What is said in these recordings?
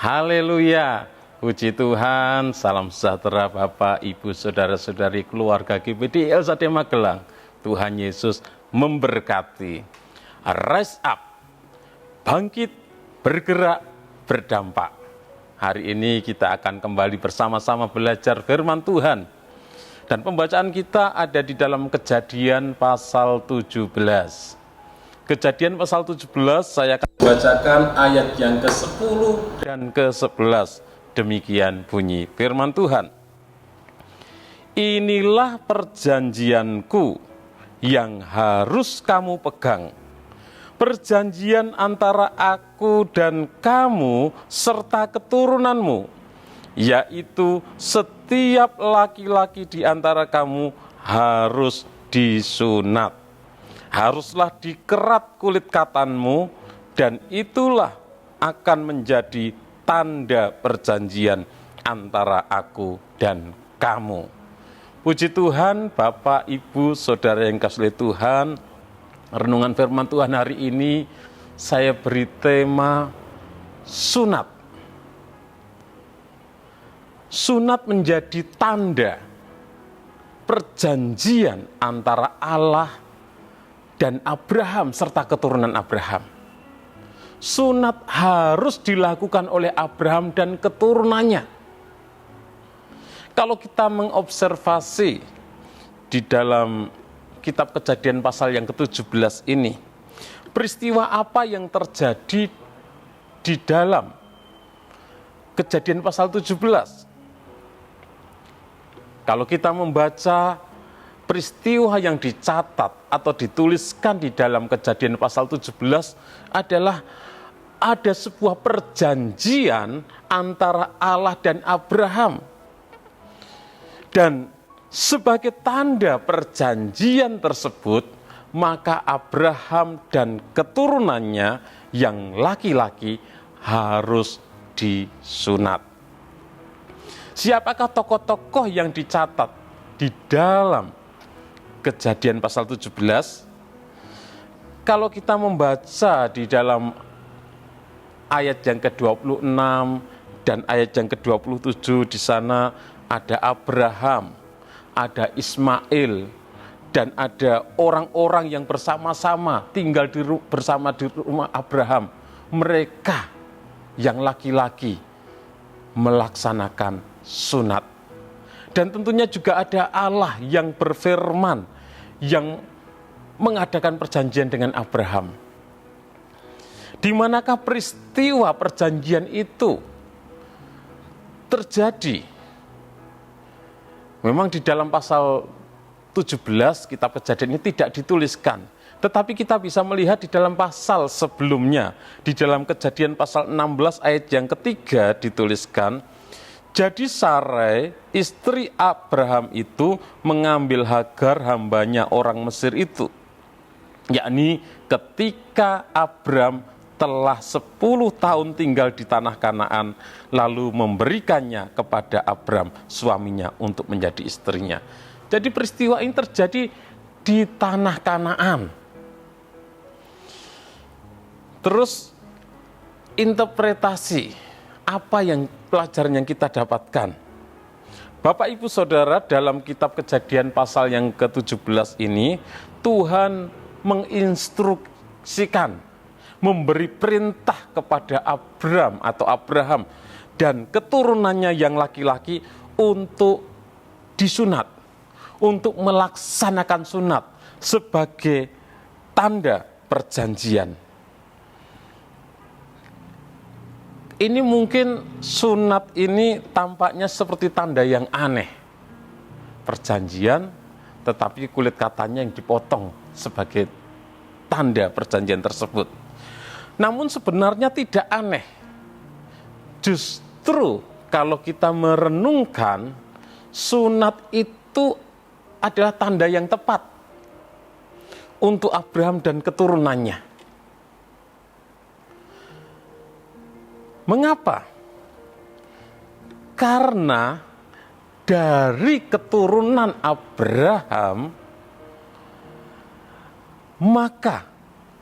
Haleluya, puji Tuhan, salam sejahtera Bapak, Ibu, Saudara-saudari, keluarga GBD LSD Magelang. Tuhan Yesus memberkati. Rise up, bangkit, bergerak, berdampak. Hari ini kita akan kembali bersama-sama belajar firman Tuhan. Dan pembacaan kita ada di dalam Kejadian pasal 17. Kejadian pasal 17, saya akan bacakan ayat yang ke-10 dan ke-11. Demikian bunyi firman Tuhan. Inilah perjanjianku yang harus kamu pegang. Perjanjian antara aku dan kamu serta keturunanmu, yaitu setiap laki-laki di antara kamu harus disunat. Haruslah dikerat kulit katanmu, dan itulah akan menjadi tanda perjanjian antara aku dan kamu. Puji Tuhan, Bapak, Ibu, Saudara yang kasih Tuhan, renungan firman Tuhan hari ini saya beri tema sunat. Sunat menjadi tanda perjanjian antara Allah dan Abraham serta keturunan Abraham. Sunat harus dilakukan oleh Abraham dan keturunannya. Kalau kita mengobservasi di dalam kitab Kejadian pasal yang ke-17 ini, peristiwa apa yang terjadi di dalam Kejadian pasal 17? Kalau kita membaca peristiwa yang dicatat atau dituliskan di dalam Kejadian pasal 17 adalah ada sebuah perjanjian antara Allah dan Abraham. Dan sebagai tanda perjanjian tersebut, maka Abraham dan keturunannya yang laki-laki harus disunat. Siapakah tokoh-tokoh yang dicatat di dalam Kejadian pasal 17? Kalau kita membaca di dalam ayat yang ke-26 dan ayat yang ke-27, di sana ada Abraham, ada Ismail, dan ada orang-orang yang bersama-sama tinggal bersama di rumah Abraham. Mereka yang laki-laki melaksanakan sunat. Dan tentunya juga ada Allah yang berfirman, yang mengadakan perjanjian dengan Abraham. Di manakah peristiwa perjanjian itu terjadi? Memang di dalam pasal 17 kitab Kejadian ini tidak dituliskan. Tetapi kita bisa melihat di dalam pasal sebelumnya. Di dalam Kejadian pasal 16 ayat yang ketiga dituliskan, jadi Sarai, istri Abraham itu mengambil Hagar hambanya orang Mesir itu. Yakni ketika Abraham telah 10 tahun tinggal di tanah Kanaan, lalu memberikannya kepada Abraham suaminya untuk menjadi istrinya. Jadi peristiwa ini terjadi di tanah Kanaan. Terus interpretasi apa yang pelajaran yang kita dapatkan? Bapak, Ibu, Saudara, dalam kitab Kejadian pasal yang ke-17 ini, Tuhan menginstruksikan, memberi perintah kepada Abraham dan keturunannya yang laki-laki untuk disunat, untuk melaksanakan sunat sebagai tanda perjanjian. Ini mungkin sunat ini tampaknya seperti tanda yang aneh. Perjanjian, tetapi kulit katanya yang dipotong sebagai tanda perjanjian tersebut. Namun sebenarnya tidak aneh. Justru kalau kita merenungkan, sunat itu adalah tanda yang tepat untuk Abraham dan keturunannya. Mengapa? Karena dari keturunan Abraham, maka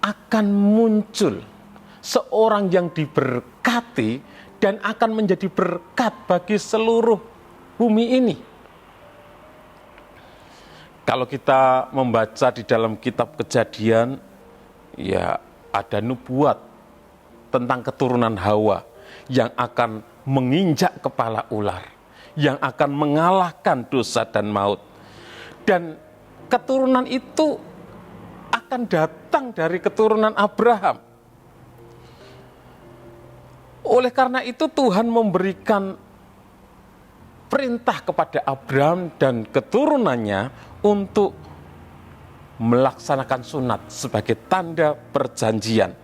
akan muncul seorang yang diberkati dan akan menjadi berkat bagi seluruh bumi ini. Kalau kita membaca di dalam kitab Kejadian, ya ada nubuat tentang keturunan Hawa yang akan menginjak kepala ular, yang akan mengalahkan dosa dan maut. Dan keturunan itu akan datang dari keturunan Abraham. Oleh karena itu Tuhan memberikan perintah kepada Abraham dan keturunannya untuk melaksanakan sunat sebagai tanda perjanjian.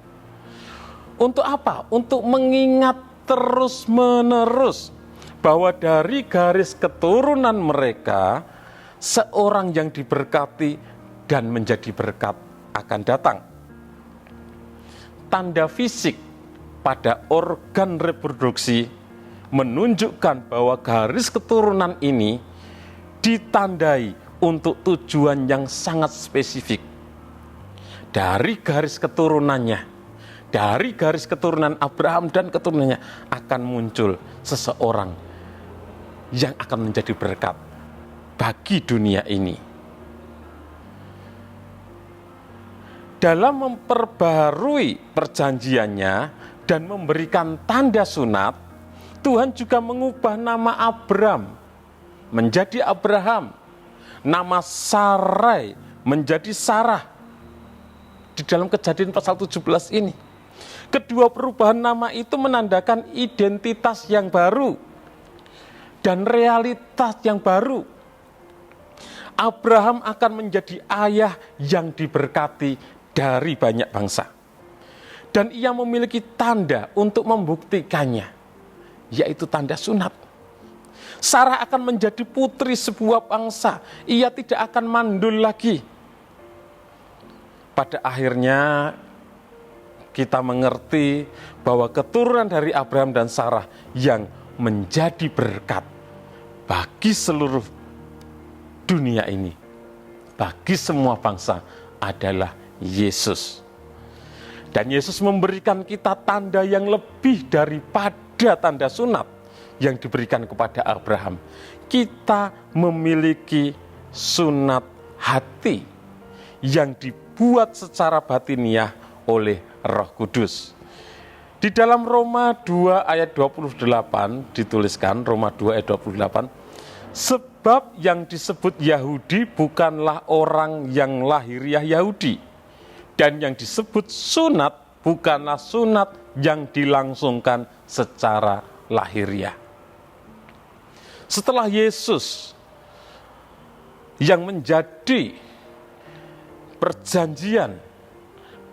Untuk apa? Untuk mengingat terus-menerus bahwa dari garis keturunan mereka, seorang yang diberkati dan menjadi berkat akan datang. Tanda fisik pada organ reproduksi menunjukkan bahwa garis keturunan ini ditandai untuk tujuan yang sangat spesifik. Dari garis keturunannya, dari garis keturunan Abraham dan keturunannya akan muncul seseorang yang akan menjadi berkat bagi dunia ini. Dalam memperbarui perjanjiannya dan memberikan tanda sunat, Tuhan juga mengubah nama Abram menjadi Abraham, nama Sarai menjadi Sarah. Di dalam Kejadian pasal 17 ini, kedua perubahan nama itu menandakan identitas yang baru dan realitas yang baru. Abraham akan menjadi ayah yang diberkati dari banyak bangsa. Dan ia memiliki tanda untuk membuktikannya, yaitu tanda sunat. Sarah akan menjadi putri sebuah bangsa. Ia tidak akan mandul lagi. Pada akhirnya kita mengerti bahwa keturunan dari Abraham dan Sarah yang menjadi berkat bagi seluruh dunia ini, bagi semua bangsa adalah Yesus. Dan Yesus memberikan kita tanda yang lebih daripada tanda sunat yang diberikan kepada Abraham. Kita memiliki sunat hati yang dibuat secara batiniah oleh Roh Kudus. Di dalam Roma 2 ayat 28 dituliskan, Roma 2 ayat 28, sebab yang disebut Yahudi bukanlah orang yang lahiriah Yahudi, dan yang disebut sunat bukanlah sunat yang dilangsungkan secara lahiriah. Setelah Yesus yang menjadi perjanjian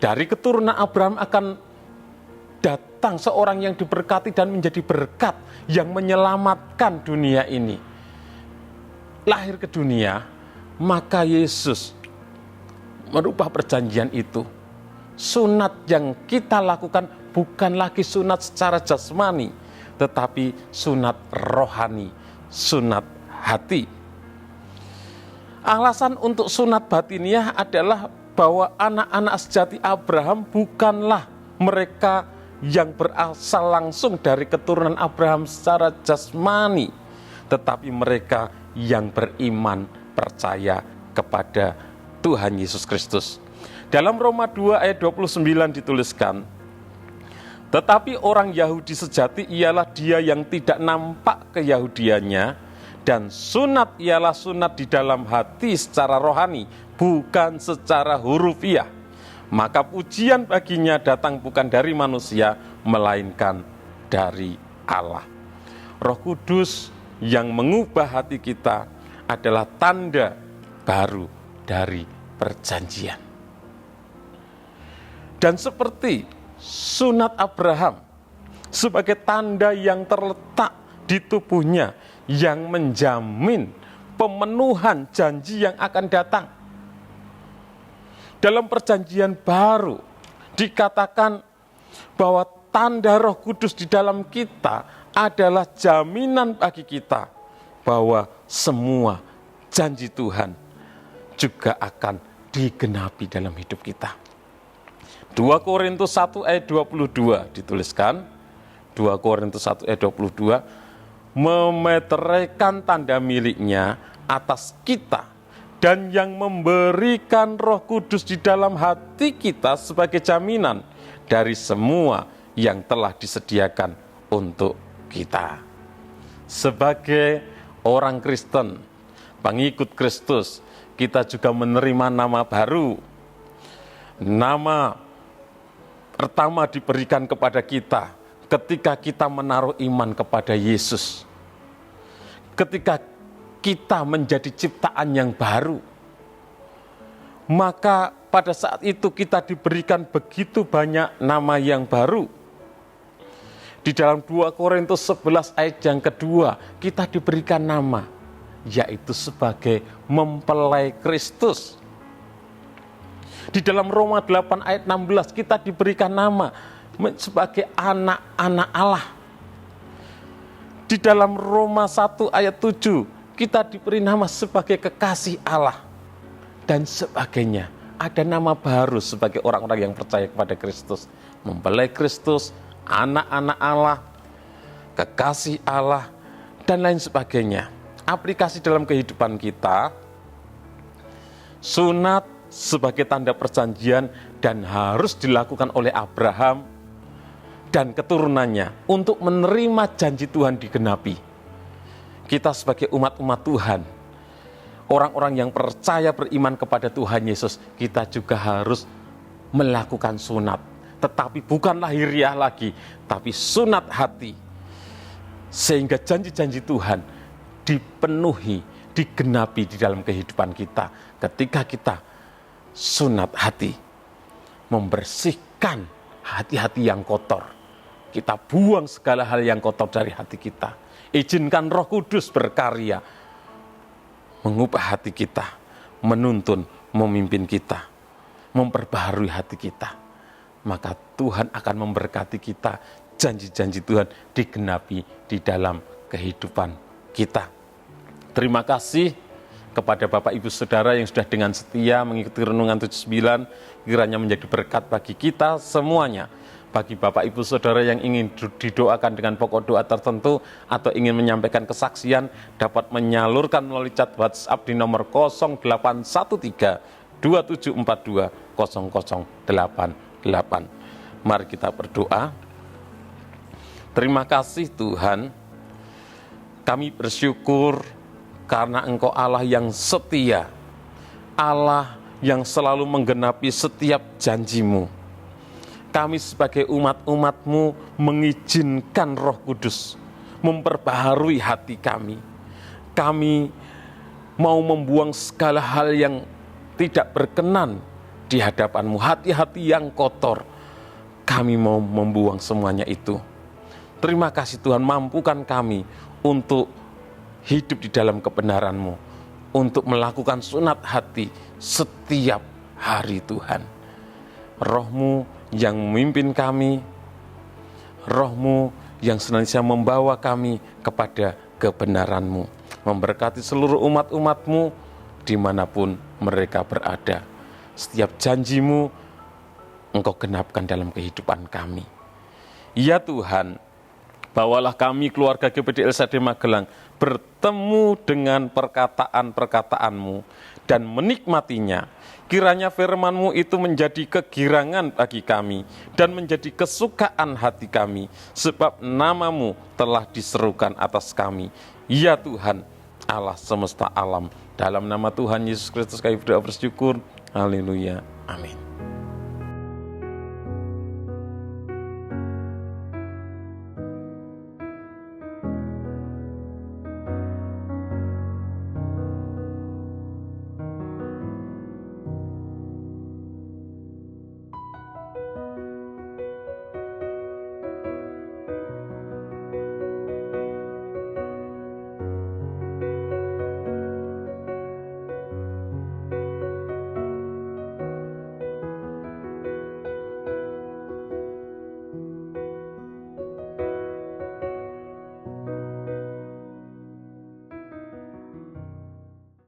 dari keturunan Abraham akan datang seorang yang diberkati dan menjadi berkat yang menyelamatkan dunia ini, lahir ke dunia, maka Yesus merubah perjanjian itu. Sunat yang kita lakukan bukan lagi sunat secara jasmani, tetapi sunat rohani, sunat hati. Alasan untuk sunat batiniah adalah bahwa anak-anak sejati Abraham bukanlah mereka yang berasal langsung dari keturunan Abraham secara jasmani, tetapi mereka yang beriman percaya kepada Tuhan Yesus Kristus. Dalam Roma 2 ayat 29 dituliskan, tetapi orang Yahudi sejati ialah dia yang tidak nampak keyahudiannya, dan sunat ialah sunat di dalam hati secara rohani, bukan secara hurufiah. Maka pujian baginya datang bukan dari manusia, melainkan dari Allah. Roh Kudus yang mengubah hati kita adalah tanda baru dari perjanjian. Dan seperti sunat Abraham sebagai tanda yang terletak di tubuhnya yang menjamin pemenuhan janji yang akan datang. Dalam perjanjian baru dikatakan bahwa tanda Roh Kudus di dalam kita adalah jaminan bagi kita bahwa semua janji Tuhan juga akan digenapi dalam hidup kita. 2 Korintus 1 ayat 22 dituliskan, 2 Korintus 1 ayat 22, memeteraikan tanda miliknya atas kita dan yang memberikan Roh Kudus di dalam hati kita sebagai jaminan dari semua yang telah disediakan untuk kita. Sebagai orang Kristen, pengikut Kristus, kita juga menerima nama baru. Nama pertama diberikan kepada kita ketika kita menaruh iman kepada Yesus. Ketika kita menjadi ciptaan yang baru, maka pada saat itu kita diberikan begitu banyak nama yang baru. Di dalam 2 Korintus 11 ayat yang kedua, kita diberikan nama, yaitu sebagai mempelai Kristus. Di dalam Roma 8 ayat 16, kita diberikan nama sebagai anak-anak Allah. Di dalam Roma 1 ayat 7, kita diberi nama sebagai kekasih Allah dan sebagainya. Ada nama baru sebagai orang-orang yang percaya kepada Kristus. Mempelai Kristus, anak-anak Allah, kekasih Allah, dan lain sebagainya. Aplikasi dalam kehidupan kita, sunat sebagai tanda perjanjian dan harus dilakukan oleh Abraham dan keturunannya untuk menerima janji Tuhan digenapi. Kita sebagai umat-umat Tuhan, orang-orang yang percaya beriman kepada Tuhan Yesus, kita juga harus melakukan sunat. Tetapi bukan lahiriah lagi, tapi sunat hati. Sehingga janji-janji Tuhan dipenuhi, digenapi di dalam kehidupan kita. Ketika kita sunat hati, membersihkan hati-hati yang kotor. Kita buang segala hal yang kotor dari hati kita. Izinkan Roh Kudus berkarya, mengubah hati kita, menuntun, memimpin kita, memperbaharui hati kita. Maka Tuhan akan memberkati kita, janji-janji Tuhan digenapi di dalam kehidupan kita. Terima kasih kepada Bapak Ibu Saudara yang sudah dengan setia mengikuti Renungan 79, kiranya menjadi berkat bagi kita semuanya. Bagi Bapak Ibu Saudara yang ingin didoakan dengan pokok doa tertentu atau ingin menyampaikan kesaksian, dapat menyalurkan melalui chat WhatsApp di nomor 0813 2742 0088. Mari kita berdoa. Terima kasih Tuhan, kami bersyukur karena Engkau Allah yang setia, Allah yang selalu menggenapi setiap janji-Mu. Kami sebagai umat-umat-Mu mengizinkan Roh Kudus memperbaharui hati kami. Kami mau membuang segala hal yang tidak berkenan di hadapan-Mu, hati-hati yang kotor. Kami mau membuang semuanya itu. Terima kasih Tuhan, mampukan kami untuk hidup di dalam kebenaran-Mu, untuk melakukan sunat hati setiap hari Tuhan. Roh-Mu yang memimpin kami, Roh-Mu yang senantiasa membawa kami kepada kebenaran-Mu, memberkati seluruh umat-umat-Mu dimanapun mereka berada. Setiap janji-Mu Engkau genapkan dalam kehidupan kami. Ya Tuhan, bawalah kami keluarga GPD LCD Magelang bertemu dengan perkataan-perkataan-Mu dan menikmatinya. Kiranya firman-Mu itu menjadi kegirangan bagi kami dan menjadi kesukaan hati kami, sebab nama-Mu telah diserukan atas kami. Ya Tuhan, Allah semesta alam. Dalam nama Tuhan Yesus Kristus kami berdoa bersyukur. Haleluya. Amin.